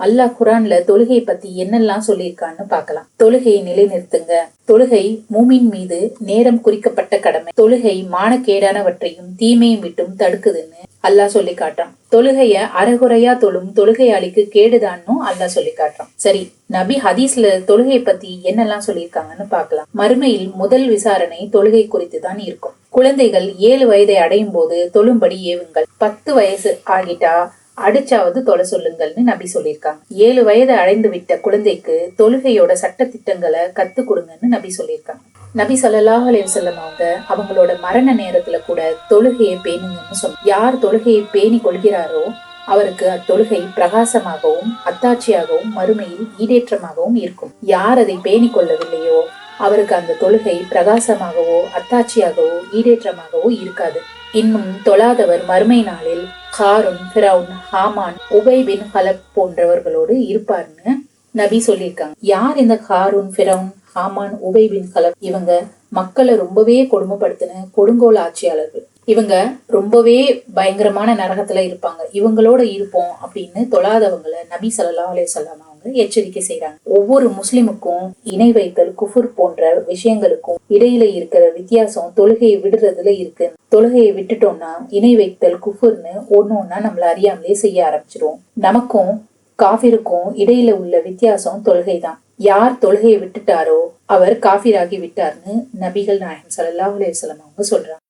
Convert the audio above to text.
அல்லாஹ் குரான்ல தொழுகை பத்தி என்னெல்லாம் சொல்லியிருக்கான்னு பார்க்கலாம். தொழுகையை நிலைநிறுத்துங்க. தொழுகை மூமின் மீது நேரம் குறிக்கப்பட்ட கடமை. தொழுகை மானக்கேடானவற்றையும் தீமையும் விட்டும் தடுக்குதுன்னு அல்லாஹ் சொல்லி காட்டுறான். தொழுகைய அறகுறையா தொழும் தொழுகையாளிக்கு கேடுதான்னு அல்லாஹ் சொல்லி காட்டுறான். சரி, நபி ஹதீஸ்ல தொழுகை பத்தி என்னெல்லாம் சொல்லியிருக்காங்கன்னு பார்க்கலாம். மறுமையில் முதல் விசாரணை தொழுகை குறித்து தான் இருக்கும். குழந்தைகள் 7 வயதை அடையும் போது தொழும்படி ஏவுங்கள். 10 வயசு ஆகிட்டா அடிச்சாவது தொலை சொல்லுங்கள்னு நபி சொல்லியிருக்காங்க. 7 வயது அடைந்து விட்ட குழந்தைக்கு தொழுகையோட சட்ட திட்டங்களை கத்து கொடுங்கன்னு நபி சொல்லியிருக்காங்க. நபி ஸல்லல்லாஹு அலைஹி வஸல்லம் அவங்களோட மரண நேரத்துல கூட தொழுகையை பேணுங்கன்னு சொன்னாங்க. யார் தொழுகையை பேணி கொள்கிறாரோ அவருக்கு அத்தொழுகை பிரகாசமாகவும் அத்தாட்சியாகவும் மறுமையில் ஈடேற்றமாகவும் இருக்கும். யார் அதை பேணி கொள்ளவில்லையோ அவருக்கு அந்த தொழுகை பிரகாசமாகவோ அத்தாட்சியாகவோ ஈடேற்றமாகவோ இருக்காது. இன்னும் தொழாதவர் மறுமை நாளில் காரூன், ஃபிரௌன், ஹாமான், உபை பின் கலப் போன்றவர்களோடு இருப்பார்னு நபி சொல்லியிருக்காங்க. யார் இந்த காரூன், ஃபிரௌன், ஹாமான், உபை பின் கலப்? இவங்க மக்களை ரொம்பவே கொடுமைப்படுத்தின கொடுங்கோல் ஆட்சியாளர்கள். இவங்க ரொம்பவே பயங்கரமான நரகத்துல இருப்பாங்க. இவங்களோட இருப்போம் அப்படின்னு தொழாதவங்களை நபி ஸல்லல்லாஹு அலைஹி வஸல்லம் எச்சரிக்கை செய்யறாங்க. ஒவ்வொரு முஸ்லிமுக்கும் இணை வைத்தல், குஃபுர் போன்ற விஷயங்களுக்கும் இடையில இருக்கிற வித்தியாசம் தொழுகையை விடுறதுல இருக்கு. தொழுகையை விட்டுட்டோம்னா இணை வைத்தல், குஃபுர்னு ஒன்னொன்னா நம்மள அறியாமலே செய்ய ஆரம்பிச்சிருவோம். நமக்கும் காஃபிருக்கும் இடையில உள்ள வித்தியாசம் தொழுகை தான். யார் தொழுகையை விட்டுட்டாரோ அவர் காஃபிராகி விட்டார்னு நபிகள் நாயகம் ஸல்லல்லாஹு அலைஹி வஸல்லம் சொல்றாங்க.